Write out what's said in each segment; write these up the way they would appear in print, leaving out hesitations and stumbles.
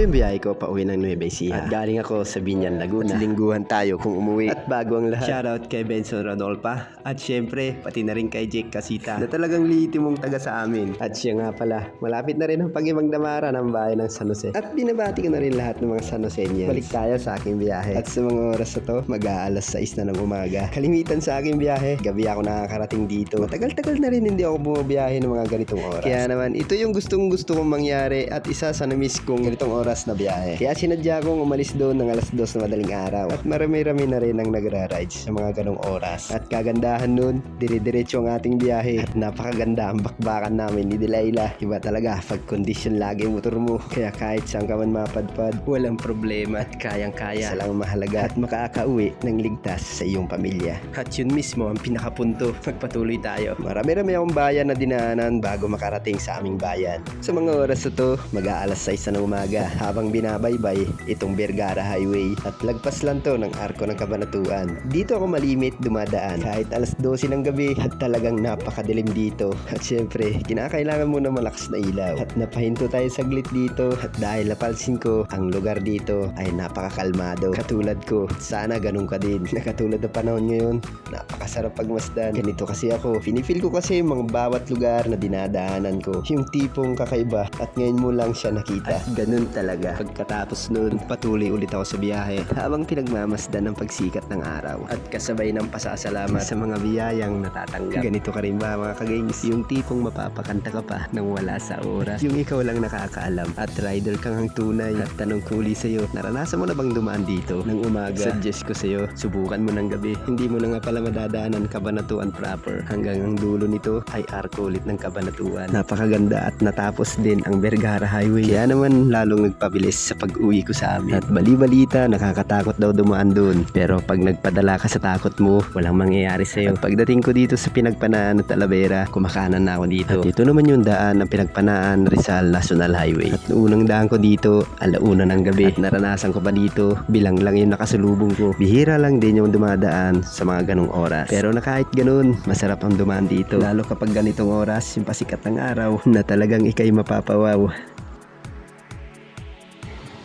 yung biyahe ko pauwi ng Nueva Ecija. At galing ako sa Binyan, Laguna. At lingguhan tayo kung umuwi. At bago ang lahat, shoutout kay Benson Rodolpa. At syempre, pati na rin kay Jake Casita na talagang liitimong taga sa amin. At siya nga pala, malapit na rin ang Pag-ibang Damara ng bayan ng San Jose. At binabati ko na rin lahat ng mga San Joseñans. Balik tayo sa aking biyahe. At sa mga oras na to, mag-aalas 6 na ng umaga. Kalimitan sa aking biyahe, gabi ako nakakarating dito. Matagal-tagal na rin hindi ako bumabiyahe ng mga ganitong oras. Kaya naman, ito yung gustong gusto kong mangyari at isa sa na-miss kong ganitong oras na biyahe. Kaya sinadya kong umalis doon ng alas 2 na madaling araw. At marami-rami na rin ang nagra-rides sa mga ganong oras. At kagandahan nun, dire-diretso ang ating biyahe. At napakaganda ang bakbakan namin ni Delilah. Iba talaga pag condition lagi ang motor mo. Kaya kahit saan ka man mapadpad, walang problema at kayang-kaya. Isa lang mahalaga at makakauwi ng ligtas sa iyong pamilya. At yun mismo ang pinakapunto. Magpatuloy tayo. Marami-rami akong bayan na dinaanan bago makarating sa aming bayan. Sa mga oras na to, mag-aalas 6 na ng umaga habang binabaybay itong Vergara Highway at lagpas lang to ng Arko ng Cabanatuan. Dito ako malimit dumadaan kahit alas 12 ng gabi at talagang napakadilim dito. At syempre, kinakailangan mo na malakas na ilaw. At napahinto tayo saglit dito at dahil napalsin ko, ang lugar dito ay napakakalmado. Katulad ko, sana ganun ka din. Nakatulad na panahon ngayon, napakasarap pagmasdan. Ganito kasi ako. Pinifeel ko kasi yung mga bawat lugar na dinadaanan ko. Yung tipong kakaiba at ngayon mo lang siya nakita. At ganun talaga. Pagkatapos nun, patuloy ulit ako sa biyahe habang pinagmamasdan ng pagsikat ng araw. At kasabay ng pasasalamat sa mga biyayang natatanggap. Ganito ka rin ba mga kagames? Yung tipong mapapakanta ka pa nang wala sa oras. Yung ikaw lang nakakaalam at rider kang ang tunay. At tanong ko uli sa'yo, naranasan mo na bang dumaan dito ng umaga? Suggest ko sa'yo, subukan mo ng gabi. Hindi mo na nga pala madadaanan Cabanatuan proper. Hanggang ang dulo nito ay arko ulit ng Cabanatuan. Napakaganda at natapos din ang Vergara Highway. Kaya naman lalong nagpabilis sa pag-uwi ko sa amin. At bali-balita, nakakatakot daw dumaan dun. Pero pag nagpadala ka sa takot mo, walang mangyayari sa'yo. At pagdating ko dito sa Pinagpanaan ng Talavera, kumakanan na ako dito. At ito naman yung daan ng Pinagpanaan Rizal National Highway. At unang daan ko dito, 1:00 ng gabi. At naranasan ko pa dito, bilang lang yung nakasulubong ko. Bihira lang din yung dumadaan sa mga ganong oras. Pero na kahit ganun, masarap ang dumaan dito. Lalo kapag ganitong oras, yung pasikat ng araw, na talagang ikay mapapawaw.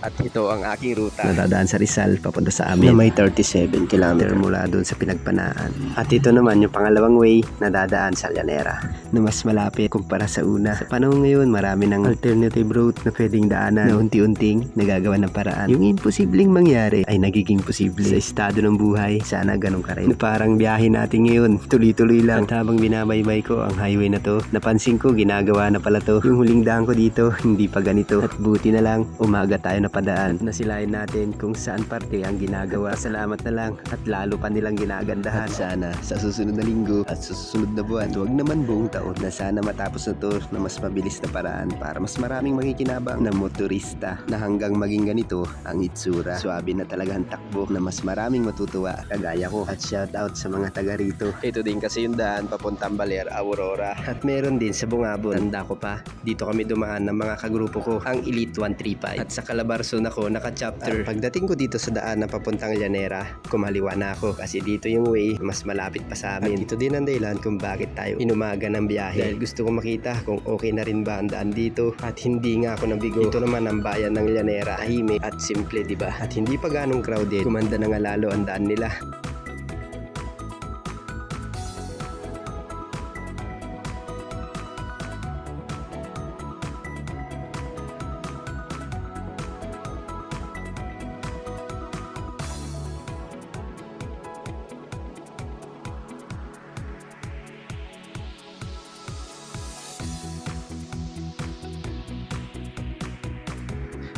At ito ang aking ruta. Nadadaan sa Rizal, papunta sa amin. Na may 37 km mula doon sa Pinagpanaan. At ito naman yung pangalawang way na dadaan sa Llanera, na mas malapit kumpara sa una. Sa panahon ngayon, marami ng alternative route na pwedeng daanan na unti-unting nagagawa ng paraan. Yung imposibleng mangyari ay nagiging posible. Sa estado ng buhay, sana ganun ka rin. Na parang biyahe natin ngayon, tuloy-tuloy lang. At habang binabaybay ko ang highway na to, napansin ko ginagawa na pala to. Yung huling daan ko dito, hindi pa ganito. At buti na lang, umaga tayo na padaan. Nasilayan natin kung saan parte ang ginagawa. Salamat na lang at lalo pa nilang ginagandahan. At sana sa susunod na linggo at sa susunod na buwan, huwag naman buong taon, na sana matapos na to na mas mabilis na paraan para mas maraming makikinabang na motorista na hanggang maging ganito ang itsura. Swabe na talaga ang takbo na mas maraming matutuwa kagaya ko. At shout out sa mga taga rito. Ito din kasi yung daan papuntang Baler, Aurora. At meron din sa Bungabon. Tanda ko pa, dito kami dumaan ng mga kagrupo ko, ang Elite 135. At sa Calabarzon ako naka-chapter. Pagdating ko dito sa daan na papuntang Llanera, kumaliwa na ako kasi dito yung way mas malapit pa sa amin. At ito din ang dahilan kung bakit tayo inumaga ng biyahe. Dahil gusto ko makita kung okay na rin ba ang daan dito at hindi nga ako nabigo. Ito naman ang bayan ng Llanera, tahimik at simple, diba? At hindi pa ganong crowded. Kumanda na nga lalo ang daan nila.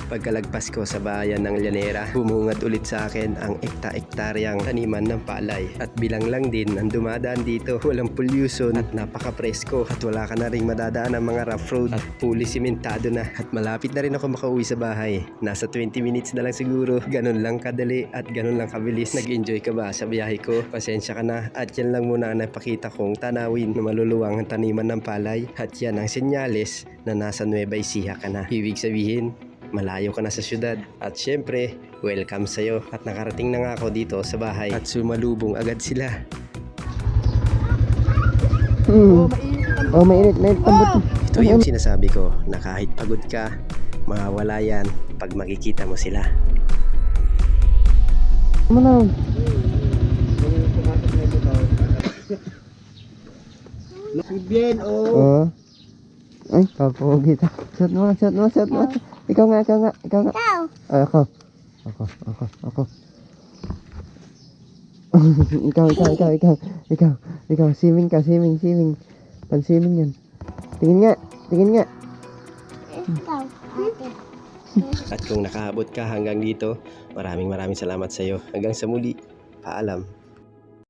Pagkalagpas ko sa bayan ng Llanera, bumungad ulit sa akin ang ekta-ektaryang taniman ng palay. At bilang lang din ang dumadaan dito, walang pollution at napaka-presko. At wala ka na rin madadaan ng mga rough road at fully simentado na. At malapit na rin ako makauwi sa bahay. Nasa 20 minutes na lang siguro. Ganun lang kadali at ganun lang kabilis. Nag-enjoy ka ba sa biyahe ko? Pasensya ka na. At yan lang muna ang napakita kong tanawin na maluluwang ang taniman ng palay. At yan ang senyales na nasa Nueva Ecija ka na. Ibig sabihin, malayo ka na sa syudad. At syempre, welcome sa'yo. At nakarating na nga ako dito sa bahay at sumalubong agad sila. Mainit. Mainit tambot. Ito yung sinasabi ko na kahit pagod ka, Mawawala yan pag makikita mo sila. Ano? Bien, Oo. Ay, papogi ta. Shot mo. Ikaw nga. Ay, ako. Ikaw. Swimming ka. Pan-swimming yan. Tingin nga. At kung nakaabot ka hanggang dito, maraming salamat sa iyo. Hanggang sa muli. Paalam.